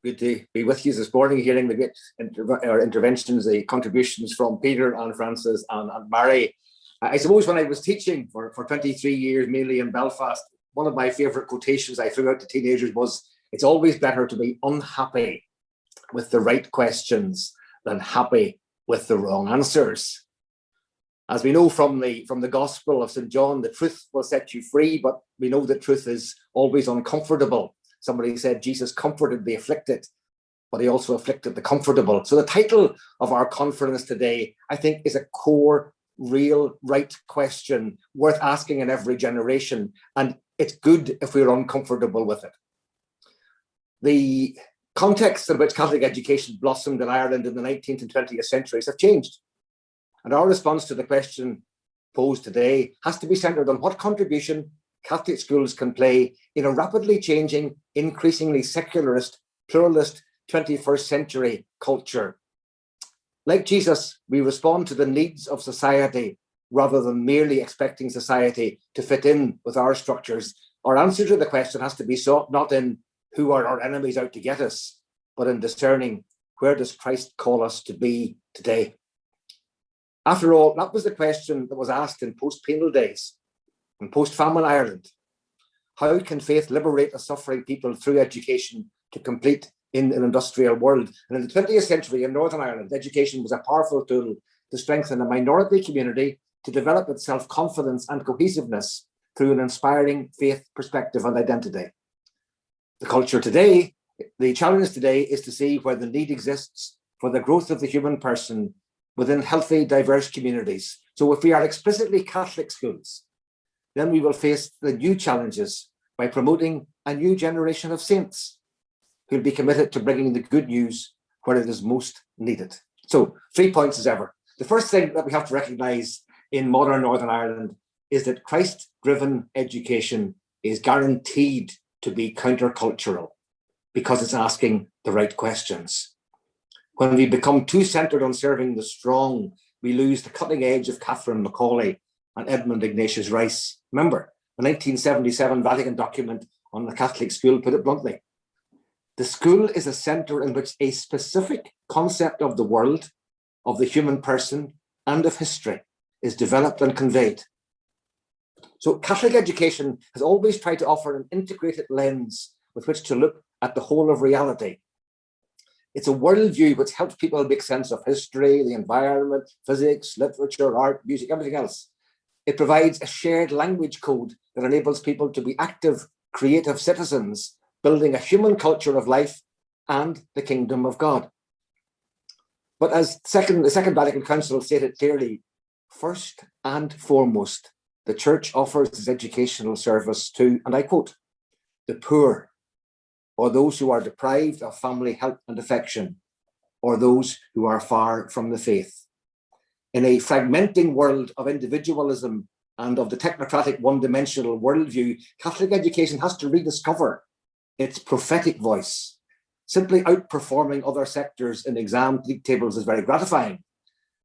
Good to be with you this morning, hearing the great interventions, the contributions from Peter and Francis and Mary. I suppose when I was teaching for 23 years, mainly in Belfast, one of my favourite quotations I threw out to teenagers was, "It's always better to be unhappy with the right questions than happy with the wrong answers." As we know from the Gospel of St. John, the truth will set you free, but we know that truth is always uncomfortable. Somebody said Jesus comforted the afflicted, but he also afflicted the comfortable. So the title of our conference today, I think, is a core, real, right question worth asking in every generation. And it's good if we're uncomfortable with it. The context in which Catholic education blossomed in Ireland in the 19th and 20th centuries have changed. And our response to the question posed today has to be centered on what contribution Catholic schools can play in a rapidly changing, increasingly secularist, pluralist 21st century culture. Like Jesus, we respond to the needs of society rather than merely expecting society to fit in with our structures. Our answer to the question has to be sought not in who are our enemies out to get us, but in discerning where does Christ call us to be today. After all, that was the question that was asked in post-penal days, in post-famine Ireland. How can faith liberate a suffering people through education to complete in an industrial world? And in the 20th century in Northern Ireland, education was a powerful tool to strengthen a minority community, to develop its self-confidence and cohesiveness through an inspiring faith perspective and identity. The culture today, the challenge today is to see where the need exists for the growth of the human person within healthy, diverse communities. So if we are explicitly Catholic schools, then we will face the new challenges by promoting a new generation of saints who'll be committed to bringing the good news where it is most needed. So 3 points as ever. The first thing that we have to recognize in modern Northern Ireland is that Christ-driven education is guaranteed to be countercultural because it's asking the right questions. When we become too centered on serving the strong, we lose the cutting edge of Catherine Macaulay and Edmund Ignatius Rice. Remember, the 1977 Vatican document on the Catholic school put it bluntly. The school is a center in which a specific concept of the world, of the human person, and of history is developed and conveyed. So Catholic education has always tried to offer an integrated lens with which to look at the whole of reality. It's a worldview which helps people make sense of history, the environment, physics, literature, art, music, everything else. It provides a shared language code that enables people to be active, creative citizens, building a human culture of life and the kingdom of God. But as the Second Vatican Council stated clearly, first and foremost, the Church offers its educational service to, and I quote, the poor, or those who are deprived of family help and affection, or those who are far from the faith. In a fragmenting world of individualism and of the technocratic one-dimensional worldview, Catholic education has to rediscover its prophetic voice. Simply outperforming other sectors in exam league tables is very gratifying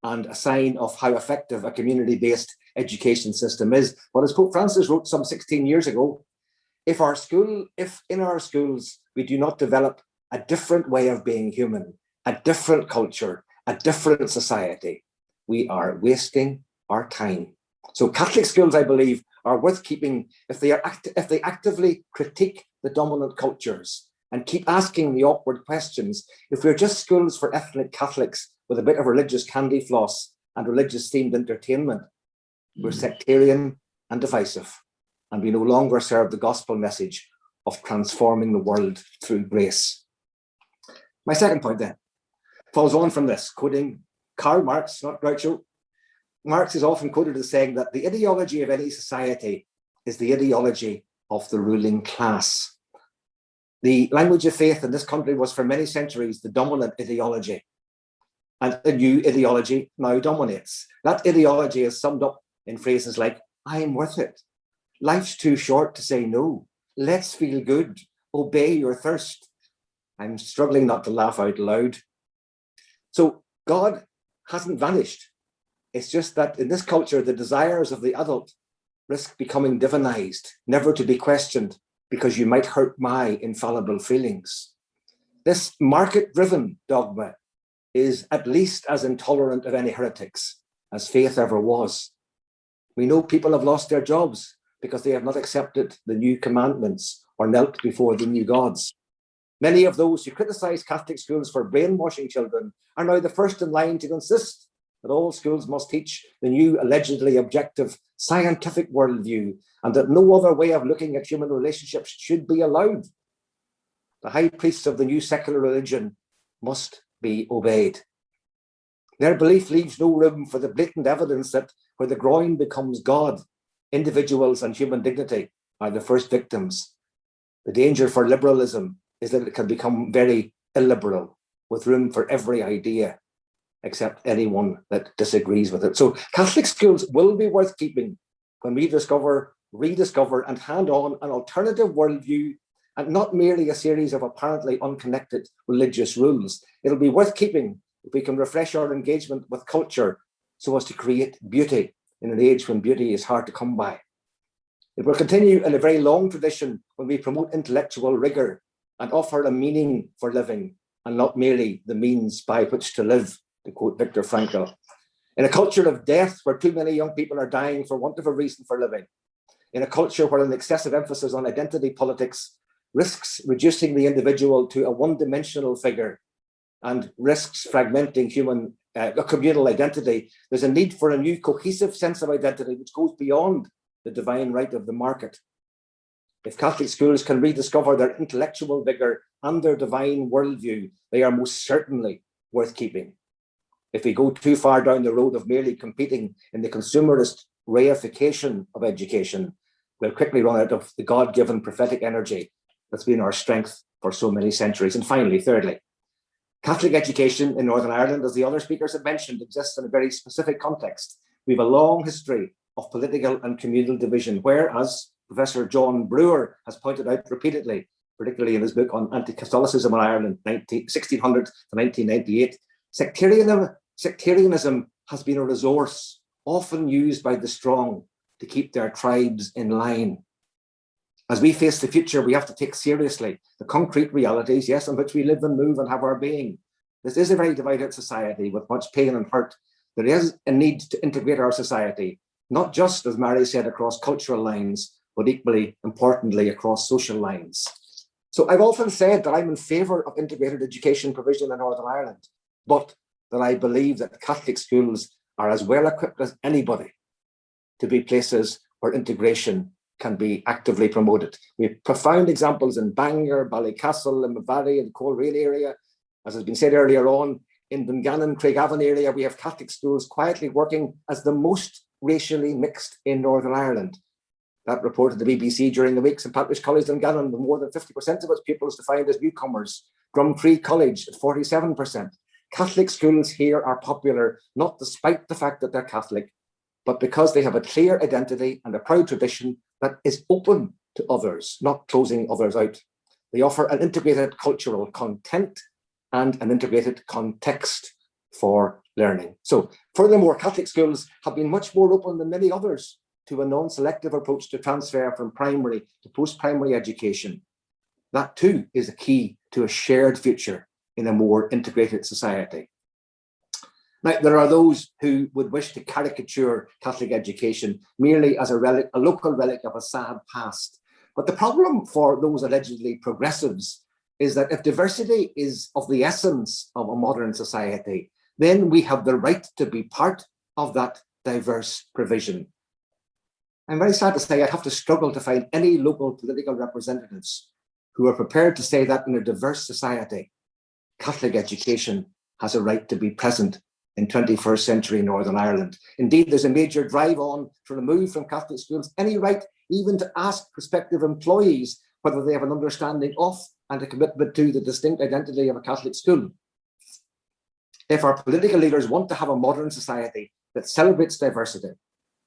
and a sign of how effective a community-based education system is. But as Pope Francis wrote some 16 years ago, if in our schools we do not develop a different way of being human, a different culture, a different society, we are wasting our time. So Catholic schools, I believe, are worth keeping if they actively critique the dominant cultures and keep asking the awkward questions. If we're just schools for ethnic Catholics with a bit of religious candy floss and religious-themed entertainment, we're sectarian and divisive, and we no longer serve the gospel message of transforming the world through grace. My second point then follows on from this, quoting Karl Marx, not Groucho. Marx is often quoted as saying that the ideology of any society is the ideology of the ruling class. The language of faith in this country was for many centuries the dominant ideology, and a new ideology now dominates. That ideology is summed up in phrases like, I'm worth it. Life's too short to say no. Let's feel good. Obey your thirst. I'm struggling not to laugh out loud. So God hasn't vanished. It's just that in this culture, the desires of the adult risk becoming divinized, never to be questioned, because you might hurt my infallible feelings. This market-driven dogma is at least as intolerant of any heretics as faith ever was. We know people have lost their jobs because they have not accepted the new commandments or knelt before the new gods. Many of those who criticize Catholic schools for brainwashing children are now the first in line to insist that all schools must teach the new allegedly objective scientific worldview and that no other way of looking at human relationships should be allowed. The high priests of the new secular religion must be obeyed. Their belief leaves no room for the blatant evidence that where the groin becomes God, individuals and human dignity are the first victims. The danger for liberalism is that it can become very illiberal, with room for every idea, except anyone that disagrees with it. So Catholic schools will be worth keeping when we discover, rediscover, and hand on an alternative worldview and not merely a series of apparently unconnected religious rules. It'll be worth keeping if we can refresh our engagement with culture so as to create beauty in an age when beauty is hard to come by. It will continue in a very long tradition when we promote intellectual rigor and offer a meaning for living and not merely the means by which to live, to quote Viktor Frankl. In a culture of death where too many young people are dying for want of a reason for living, in a culture where an excessive emphasis on identity politics risks reducing the individual to a one-dimensional figure and risks fragmenting human communal identity, there's a need for a new cohesive sense of identity which goes beyond the divine right of the market. If Catholic schools can rediscover their intellectual vigor and their divine worldview, they are most certainly worth keeping. If we go too far down the road of merely competing in the consumerist reification of education, we'll quickly run out of the God-given prophetic energy that's been our strength for so many centuries. And finally, thirdly, Catholic education in Northern Ireland, as the other speakers have mentioned, exists in a very specific context. We have a long history of political and communal division, where, as Professor John Brewer has pointed out repeatedly, particularly in his book on anti-Catholicism in Ireland, 1600 to 1998, sectarianism has been a resource often used by the strong to keep their tribes in line. As we face the future, we have to take seriously the concrete realities, yes, in which we live and move and have our being. This is a very divided society with much pain and hurt. There is a need to integrate our society, not just, as Mary said, across cultural lines, but equally importantly, across social lines. So I've often said that I'm in favour of integrated education provision in Northern Ireland, but that I believe that Catholic schools are as well equipped as anybody to be places where integration can be actively promoted. We have profound examples in Bangor, Ballycastle, Limavady, and Coleraine area. As has been said earlier on, in Dungannon, Craigavon area, we have Catholic schools quietly working as the most racially mixed in Northern Ireland. That reported the BBC during the week. St Patrick's College Dungannon, with more than 50% of its pupils defined as newcomers. Drumtree College at 47%. Catholic schools here are popular, not despite the fact that they're Catholic, but because they have a clear identity and a proud tradition that is open to others, not closing others out. They offer an integrated cultural content and an integrated context for learning. So, furthermore, Catholic schools have been much more open than many others to a non-selective approach to transfer from primary to post-primary education. That too is a key to a shared future in a more integrated society. Now, there are those who would wish to caricature Catholic education merely as a relic, a local relic of a sad past. But the problem for those allegedly progressives is that if diversity is of the essence of a modern society, then we have the right to be part of that diverse provision. I'm very sad to say I'd have to struggle to find any local political representatives who are prepared to say that in a diverse society, Catholic education has a right to be present in 21st century Northern Ireland. Indeed, there's a major drive on to remove from Catholic schools any right even to ask prospective employees whether they have an understanding of and a commitment to the distinct identity of a Catholic school. If our political leaders want to have a modern society that celebrates diversity,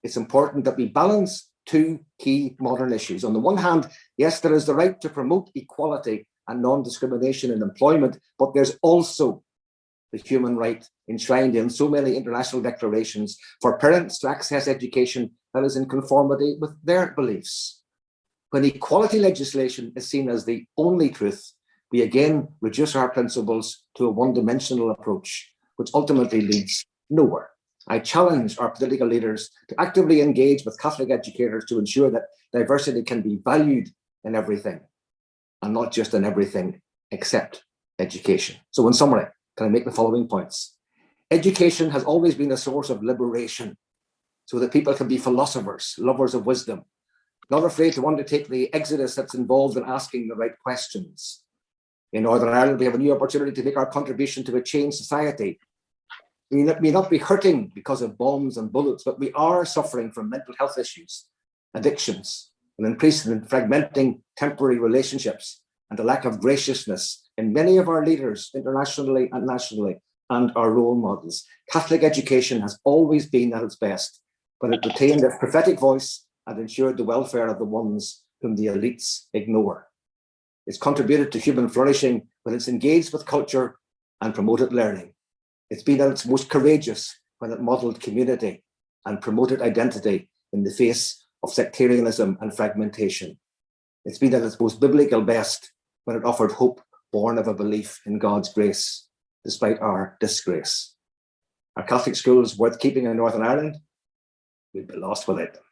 it's important that we balance two key modern issues. On the one hand, yes, there is the right to promote equality and non-discrimination in employment, but there's also the human right enshrined in so many international declarations for parents to access education that is in conformity with their beliefs. When equality legislation is seen as the only truth, we again reduce our principles to a one-dimensional approach, which ultimately leads nowhere. I challenge our political leaders to actively engage with Catholic educators to ensure that diversity can be valued in everything, and not just in everything except education. So in summary, can I make the following points? Education has always been a source of liberation so that people can be philosophers, lovers of wisdom, not afraid to undertake the exodus that's involved in asking the right questions. In Northern Ireland, we have a new opportunity to make our contribution to a changed society. We may not be hurting because of bombs and bullets, but we are suffering from mental health issues, addictions, an increasing fragmenting temporary relationships, and a lack of graciousness in many of our leaders internationally and nationally, and our role models. Catholic education has always been at its best, but it retained its prophetic voice and ensured the welfare of the ones whom the elites ignore. It's contributed to human flourishing when it's engaged with culture and promoted learning. It's been at its most courageous when it modeled community and promoted identity in the face of sectarianism and fragmentation. It's been at its most biblical best when it offered hope born of a belief in God's grace, despite our disgrace. Our Catholic schools worth keeping in Northern Ireland, we'd be lost without them.